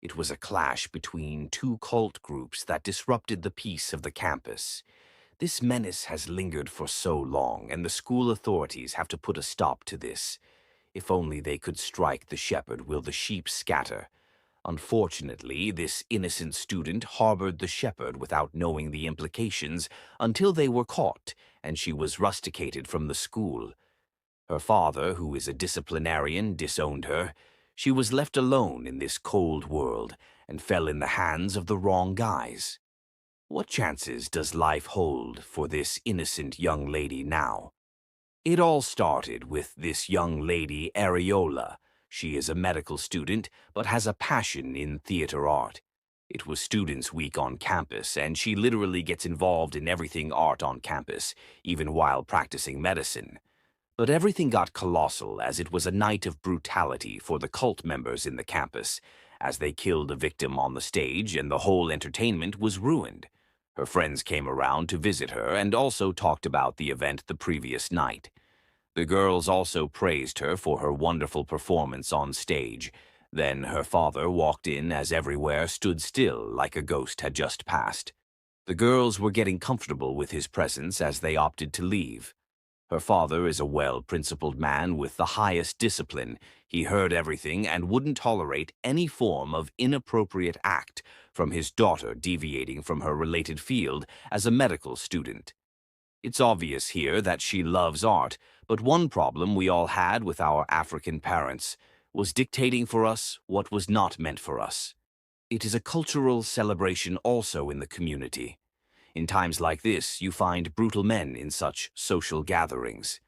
It was a clash between two cult groups that disrupted the peace of the campus. This menace has lingered for so long, and the school authorities have to put a stop to this. If only they could strike the shepherd, will the sheep scatter? Unfortunately, this innocent student harbored the shepherd without knowing the implications until they were caught, and she was rusticated from the school. Her father, who is a disciplinarian, disowned her. She was left alone in this cold world and fell in the hands of the wrong guys. What chances does life hold for this innocent young lady now? It all started with this young lady, Areola. She is a medical student, but has a passion in theater art. It was Students' Week on campus, and she literally gets involved in everything art on campus, even while practicing medicine. But everything got colossal as it was a night of brutality for the cult members in the campus, as they killed a victim on the stage and the whole entertainment was ruined. Her friends came around to visit her and also talked about the event the previous night. The girls also praised her for her wonderful performance on stage. Then her father walked in as everywhere stood still like a ghost had just passed. The girls were getting comfortable with his presence as they opted to leave. Her father is a well-principled man with the highest discipline. He heard everything and wouldn't tolerate any form of inappropriate act from his daughter deviating from her related field as a medical student. It's obvious here that she loves art, but one problem we all had with our African parents was dictating for us what was not meant for us. It is a cultural celebration also in the community. In times like this, you find brutal men in such social gatherings.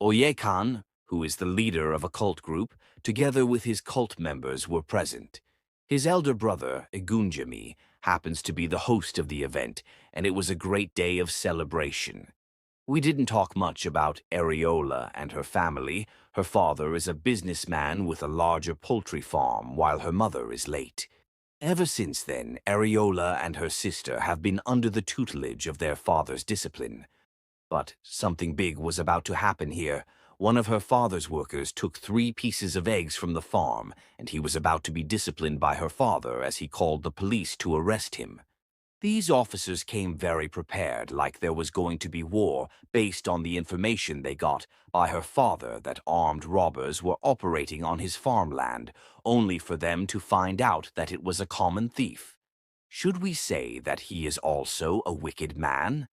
Oyekan, who is the leader of a cult group, together with his cult members were present. His elder brother, Egunjami, happens to be the host of the event, and it was a great day of celebration. We didn't talk much about Areola and her family. Her father is a businessman with a larger poultry farm, while her mother is late. Ever since then, Areola and her sister have been under the tutelage of their father's discipline. But something big was about to happen here. One of her father's workers took 3 pieces of eggs from the farm, and he was about to be disciplined by her father as he called the police to arrest him. These officers came very prepared, like there was going to be war, based on the information they got by her father that armed robbers were operating on his farmland, only for them to find out that it was a common thief. Should we say that he is also a wicked man?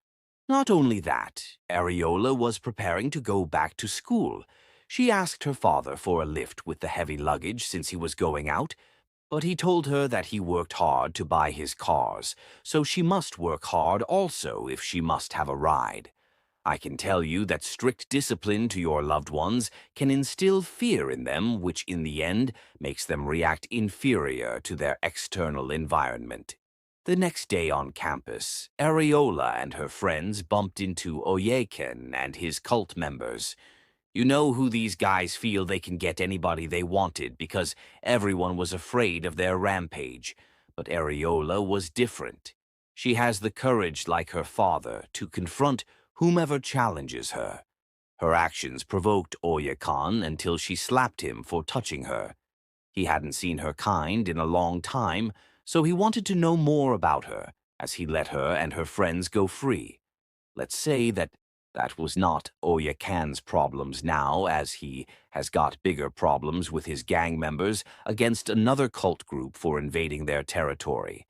Not only that, Areola was preparing to go back to school. She asked her father for a lift with the heavy luggage since he was going out, but he told her that he worked hard to buy his cars, so she must work hard also if she must have a ride. I can tell you that strict discipline to your loved ones can instill fear in them, which in the end makes them react inferior to their external environment. The next day on campus, Areola and her friends bumped into Oyeken and his cult members. You know who these guys feel they can get anybody they wanted because everyone was afraid of their rampage. But Areola was different. She has the courage, like her father, to confront whomever challenges her. Her actions provoked Oya-Khan until she slapped him for touching her. He hadn't seen her kind in a long time, so he wanted to know more about her, as he let her and her friends go free. Let's say that was not Oya Khan's problems now, as he has got bigger problems with his gang members against another cult group for invading their territory.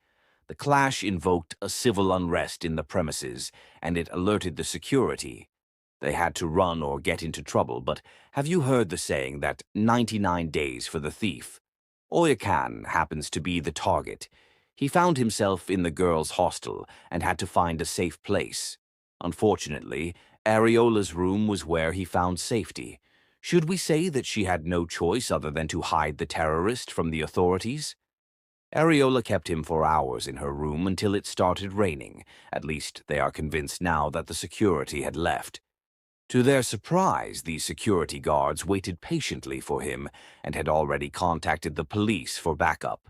The clash invoked a civil unrest in the premises, and it alerted the security. They had to run or get into trouble, but have you heard the saying that 99 days for the thief? Oya Khan happens to be the target. He found himself in the girls' hostel and had to find a safe place. Unfortunately, Areola's room was where he found safety. Should we say that she had no choice other than to hide the terrorist from the authorities? Areola kept him for hours in her room until it started raining. At least they are convinced now that the security had left. To their surprise, the security guards waited patiently for him and had already contacted the police for backup.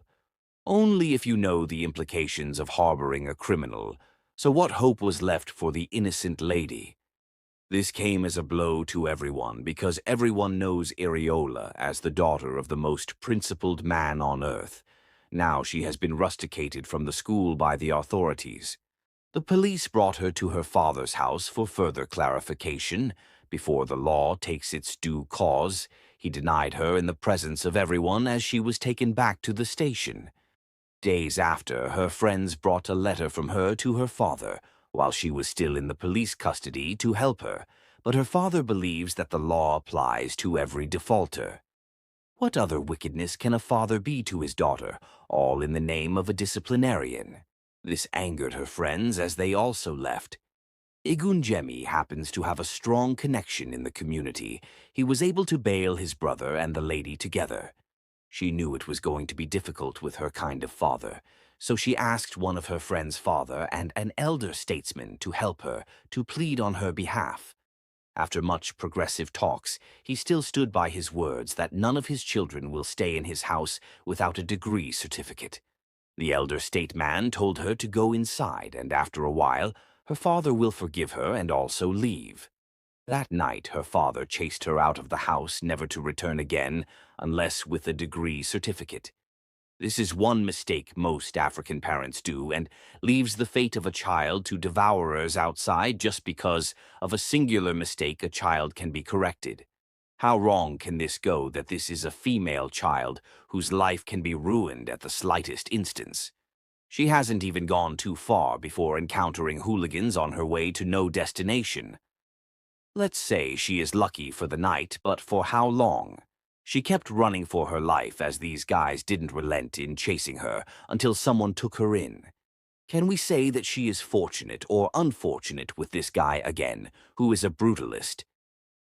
Only if you know the implications of harboring a criminal. So what hope was left for the innocent lady? This came as a blow to everyone because everyone knows Areola as the daughter of the most principled man on earth. Now she has been rusticated from the school by the authorities. The police brought her to her father's house for further clarification. Before the law takes its due cause, he denied her in the presence of everyone as she was taken back to the station. Days after, her friends brought a letter from her to her father, while she was still in the police custody, to help her, but her father believes that the law applies to every defaulter. What other wickedness can a father be to his daughter, all in the name of a disciplinarian? This angered her friends as they also left. Igunjemi happens to have a strong connection in the community. He was able to bail his brother and the lady together. She knew it was going to be difficult with her kind of father, so she asked one of her friend's father and an elder statesman to help her, to plead on her behalf. After much progressive talks, he still stood by his words that none of his children will stay in his house without a degree certificate. The elder statesman told her to go inside, and after a while, her father will forgive her and also leave. That night, her father chased her out of the house, never to return again, unless with a degree certificate. This is one mistake most African parents do, and leaves the fate of a child to devourers outside just because of a singular mistake a child can be corrected. How wrong can this go that this is a female child whose life can be ruined at the slightest instance? She hasn't even gone too far before encountering hooligans on her way to no destination. Let's say she is lucky for the night, but for how long? She kept running for her life as these guys didn't relent in chasing her until someone took her in. Can we say that she is fortunate or unfortunate with this guy again, who is a brutalist?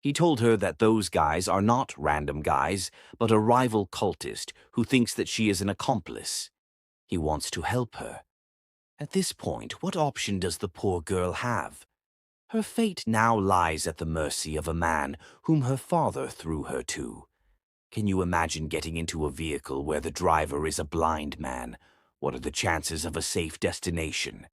He told her that those guys are not random guys, but a rival cultist who thinks that she is an accomplice. He wants to help her. At this point, what option does the poor girl have? Her fate now lies at the mercy of a man whom her father threw her to. Can you imagine getting into a vehicle where the driver is a blind man? What are the chances of a safe destination?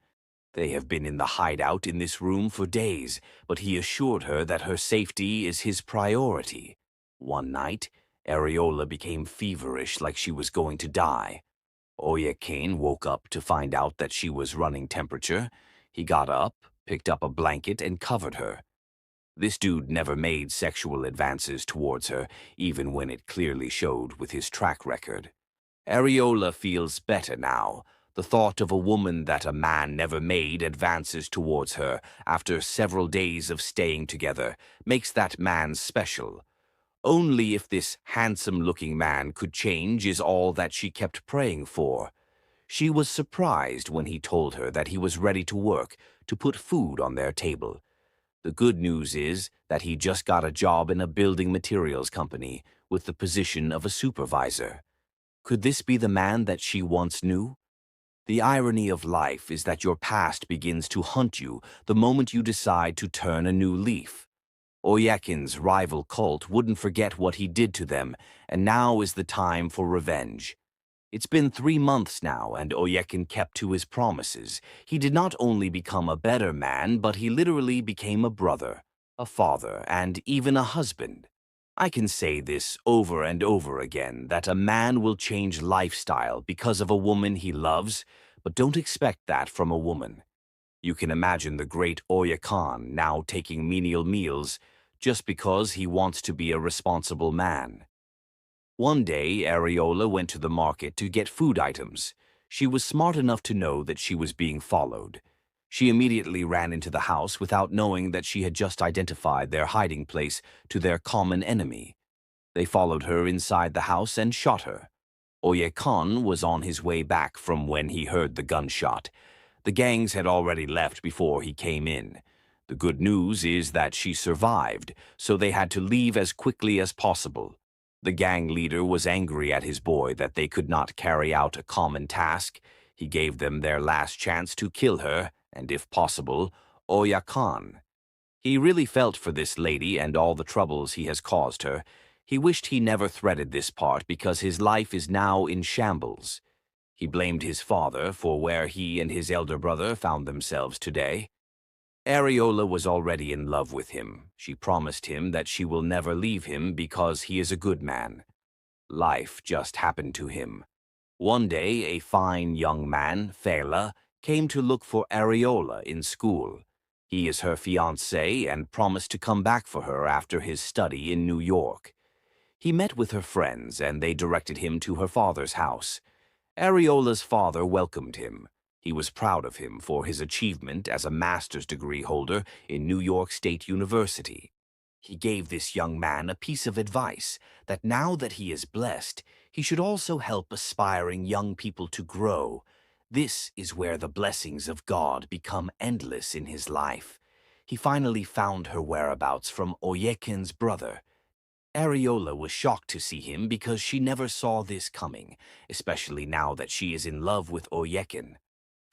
They have been in the hideout in this room for days, but he assured her that her safety is his priority. One night, Areola became feverish like she was going to die. Oyekane woke up to find out that she was running temperature. He got up, picked up a blanket, and covered her. This dude never made sexual advances towards her, even when it clearly showed with his track record. Areola feels better now. The thought of a woman that a man never made advances towards her after several days of staying together makes that man special. Only if this handsome-looking man could change is all that she kept praying for. She was surprised when he told her that he was ready to work, to put food on their table. The good news is that he just got a job in a building materials company with the position of a supervisor. Could this be the man that she once knew? The irony of life is that your past begins to haunt you the moment you decide to turn a new leaf. Oyekin's rival cult wouldn't forget what he did to them, and now is the time for revenge. It's been 3 months now, and Oyekin kept to his promises. He did not only become a better man, but he literally became a brother, a father, and even a husband. I can say this over and over again, that a man will change lifestyle because of a woman he loves, but don't expect that from a woman. You can imagine the great Oyekan now taking menial meals just because he wants to be a responsible man. One day, Areola went to the market to get food items. She was smart enough to know that she was being followed. She immediately ran into the house without knowing that she had just identified their hiding place to their common enemy. They followed her inside the house and shot her. Oyekan was on his way back from when he heard the gunshot. The gangs had already left before he came in. The good news is that she survived, so they had to leave as quickly as possible. The gang leader was angry at his boy that they could not carry out a common task. He gave them their last chance to kill her, and if possible, Oyekan. He really felt for this lady and all the troubles he has caused her. He wished he never threaded this part because his life is now in shambles. He blamed his father for where he and his elder brother found themselves today. Areola was already in love with him. She promised him that she will never leave him because he is a good man. Life just happened to him. One day, a fine young man, Fela, came to look for Areola in school. He is her fiancé and promised to come back for her after his study in New York. He met with her friends and they directed him to her father's house. Areola's father welcomed him. He was proud of him for his achievement as a master's degree holder in New York State University. He gave this young man a piece of advice that now that he is blessed, he should also help aspiring young people to grow. This is where the blessings of God become endless in his life. He finally found her whereabouts from Oyekin's brother. Areola was shocked to see him because she never saw this coming, especially now that she is in love with Oyekin.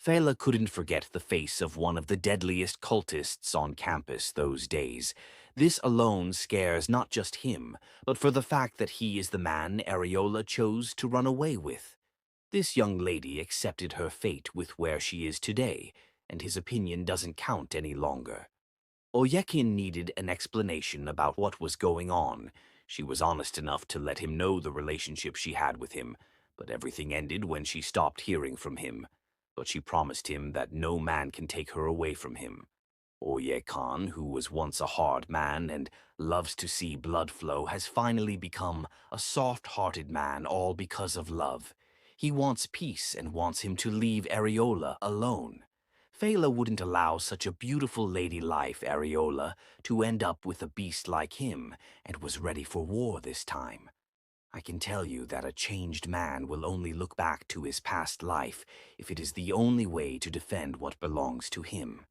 Fela couldn't forget the face of one of the deadliest cultists on campus those days. This alone scares not just him, but for the fact that he is the man Areola chose to run away with. This young lady accepted her fate with where she is today, and his opinion doesn't count any longer. Oyekin needed an explanation about what was going on. She was honest enough to let him know the relationship she had with him, but everything ended when she stopped hearing from him. But she promised him that no man can take her away from him. Oyekan, who was once a hard man and loves to see blood flow, has finally become a soft-hearted man, all because of love. He wants peace and wants him to leave Areola alone. Fela wouldn't allow such a beautiful lady life, Areola, to end up with a beast like him, and was ready for war this time. I can tell you that a changed man will only look back to his past life if it is the only way to defend what belongs to him.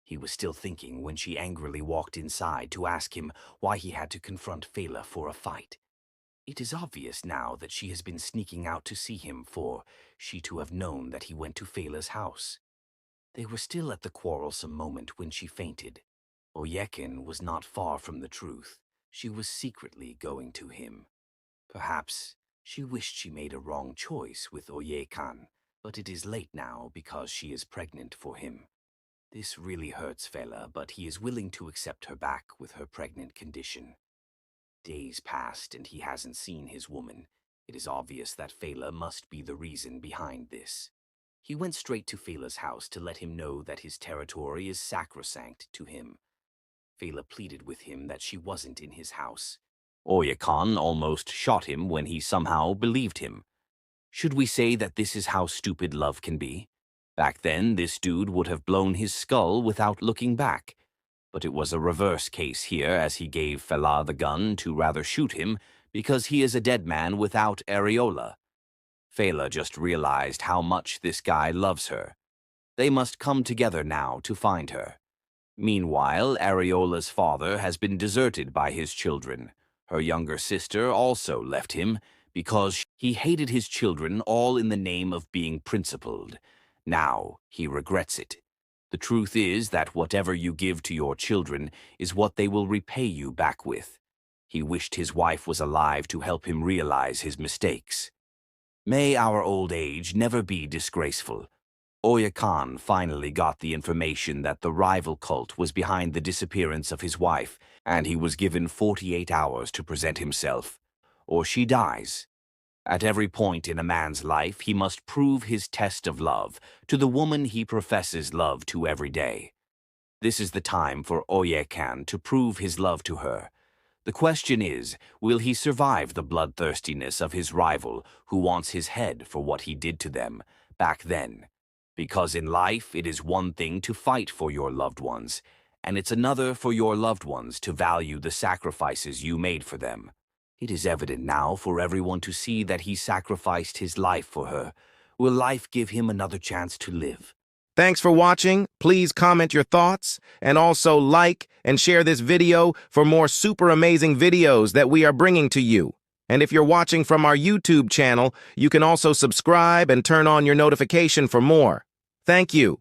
He was still thinking when she angrily walked inside to ask him why he had to confront Fela for a fight. It is obvious now that she has been sneaking out to see him, for she to have known that he went to Fela's house. They were still at the quarrelsome moment when she fainted. Oyekin was not far from the truth. She was secretly going to him. Perhaps she wished she made a wrong choice with Oyekan, but it is late now because she is pregnant for him. This really hurts Fela, but he is willing to accept her back with her pregnant condition. Days passed and he hasn't seen his woman. It is obvious that Fela must be the reason behind this. He went straight to Fela's house to let him know that his territory is sacrosanct to him. Fela pleaded with him that she wasn't in his house. Oyekan almost shot him when he somehow believed him. Should we say that this is how stupid love can be? Back then, this dude would have blown his skull without looking back. But it was a reverse case here, as he gave Fela the gun to rather shoot him because he is a dead man without Areola. Fela just realized how much this guy loves her. They must come together now to find her. Meanwhile, Areola's father has been deserted by his children. Her younger sister also left him because he hated his children, all in the name of being principled. Now he regrets it. The truth is that whatever you give to your children is what they will repay you back with. He wished his wife was alive to help him realize his mistakes. May our old age never be disgraceful. Oyekan finally got the information that the rival cult was behind the disappearance of his wife, and he was given 48 hours to present himself, or she dies. At every point in a man's life, he must prove his test of love to the woman he professes love to every day. This is the time for Oyekan to prove his love to her. The question is, will he survive the bloodthirstiness of his rival who wants his head for what he did to them back then? Because in life, it is one thing to fight for your loved ones, and it's another for your loved ones to value the sacrifices you made for them. It is evident now for everyone to see that he sacrificed his life for her. Will life give him another chance to live? Thanks for watching. Please comment your thoughts and also like and share this video for more super amazing videos that we are bringing to you. And if you're watching from our YouTube channel, you can also subscribe and turn on your notification for more. Thank you.